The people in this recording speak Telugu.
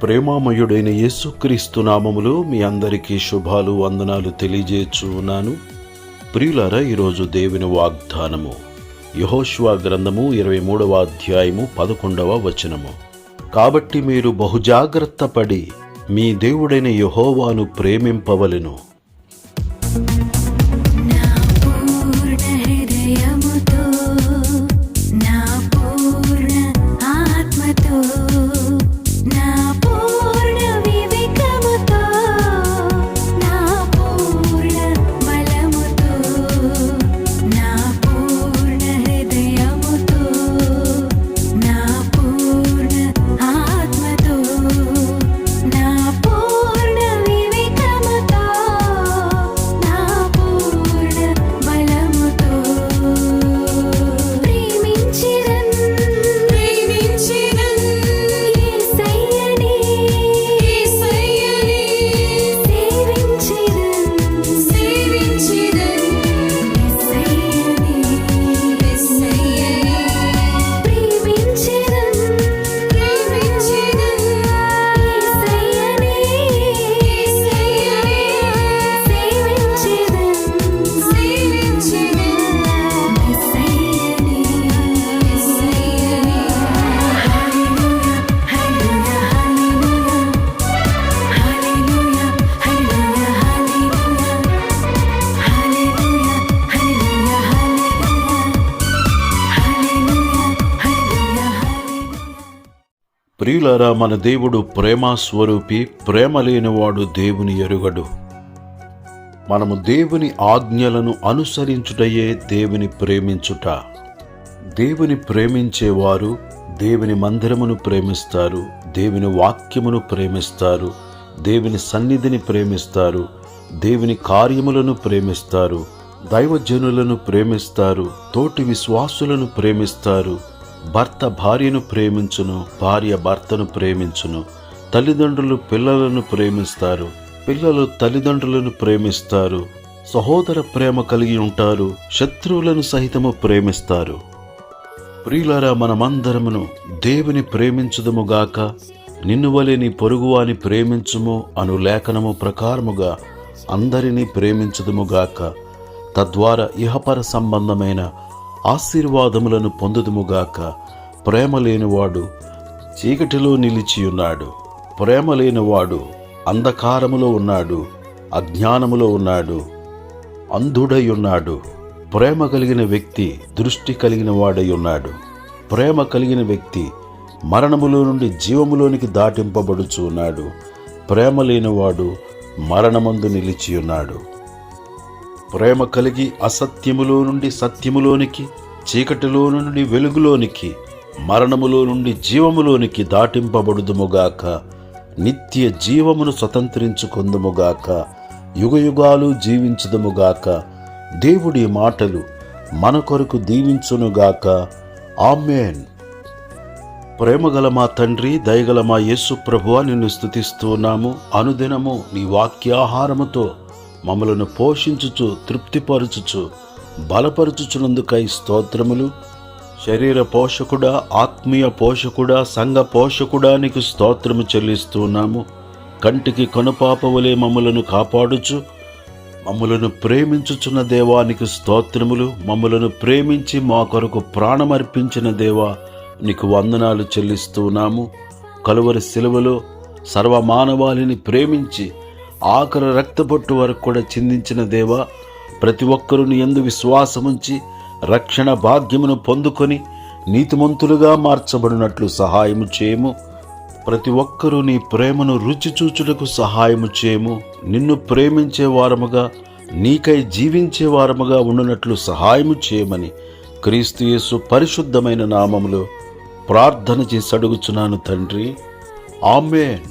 ప్రేమామయుడైన యేసుక్రీస్తు నామములో మీ అందరికీ శుభాలు వందనాలు తెలియజేస్తున్నాను. ప్రియులారా, ఈరోజు దేవుని వాగ్దానము యెహోషువ గ్రంథము 23వ అధ్యాయము 11వ వచనము. కాబట్టి మీరు బహుజాగ్రత్త పడి మీ దేవుడైన యెహోవాను ప్రేమింపవలెను. ప్రియులారా, మన దేవుడు ప్రేమస్వరూపి. ప్రేమ లేనివాడు దేవుని ఎరుగడు. మనము దేవుని ఆజ్ఞలను అనుసరించుటయే దేవుని ప్రేమించుట. దేవుని ప్రేమించేవారు దేవుని మందిరమును ప్రేమిస్తారు, దేవుని వాక్యమును ప్రేమిస్తారు, దేవుని సన్నిధిని ప్రేమిస్తారు, దేవుని కార్యములను ప్రేమిస్తారు, దైవజనులను ప్రేమిస్తారు, తోటి విశ్వాసులను ప్రేమిస్తారు. భర్త భార్యను ప్రేమించును, భార్య భర్తను ప్రేమించును. తల్లిదండ్రులు పిల్లలను ప్రేమిస్తారు, పిల్లలు తల్లిదండ్రులను ప్రేమిస్తారు. సహోదర ప్రేమ కలిగి ఉంటారు, శత్రువులను సహితము ప్రేమిస్తారు. ప్రియులారా, మనమందరమును దేవుని ప్రేమించుదుముగాక. నిన్ను వలె నీ పొరుగువాని ప్రేమించుము అను లేఖనము ప్రకారముగా అందరినీ ప్రేమించుదుముగాక. తద్వారా ఇహపర సంబంధమైన ఆశీర్వాదములను పొందుదుముగాక. ప్రేమ లేనివాడు చీకటిలో నిలిచియున్నాడు. ప్రేమ లేనివాడు అంధకారములో ఉన్నాడు, అజ్ఞానములో ఉన్నాడు, అంధుడై ఉన్నాడు. ప్రేమ కలిగిన వ్యక్తి దృష్టి కలిగిన వాడై ఉన్నాడు. ప్రేమ కలిగిన వ్యక్తి మరణములో నుండి జీవములోనికి దాటింపబడుచు ఉన్నాడు. ప్రేమ లేనివాడు మరణమందు నిలిచియున్నాడు. ప్రేమ కలిగి అసత్యములో నుండి సత్యములోనికి, చీకటిలో నుండి వెలుగులోనికి, మరణములో నుండి జీవములోనికి దాటింపబడుదుముగాక. నిత్య జీవమును స్వతంత్రించుకొందుముగాక. యుగయుగాలు జీవించుదుముగాక. దేవుడి మాటలు మన కొరకు దీవించునుగాక. ఆమేన్. ప్రేమగల మా తండ్రి, దయగల మా యేసు ప్రభువా, నిన్ను స్తుతిస్తున్నాము. అనుదినము నీ వాక్యాహారముతో మమ్మలను పోషించుచు, తృప్తిపరచుచు, బలపరచుచున్నందుకై స్తోత్రములు. శరీర పోషకుడా, ఆత్మీయ పోషకుడా, సంఘ పోషకుడా, నీకు స్తోత్రము చెల్లిస్తున్నాము. కంటికి కనుపాపవలే మమ్మలను కాపాడుచు, మమ్మలను ప్రేమించుచున్న దేవా నీకు స్తోత్రములు. మమ్మలను ప్రేమించి మా కొరకు ప్రాణమర్పించిన దేవా నీకు వందనాలు చెల్లిస్తున్నాము. కలువరి శిలువలో సర్వమానవాళిని ప్రేమించి ఆఖరి రక్తపొట్టు వరకు కూడా చిందించిన దేవా, ప్రతి ఒక్కరూ నీ యందు విశ్వాసముంచి రక్షణ భాగ్యమును పొందుకొని నీతిమంతులుగా మార్చబడినట్లు సహాయము చేయము. ప్రతి ఒక్కరూ నీ ప్రేమను రుచి చూచుటకు సహాయము చేయము. నిన్ను ప్రేమించే వారముగా, నీకై జీవించే వారముగా ఉండునట్లు సహాయము చేయమని క్రీస్తు యేసు పరిశుద్ధమైన నామములో ప్రార్థన చేసి అడుగుచున్నాను తండ్రి. ఆమేన్.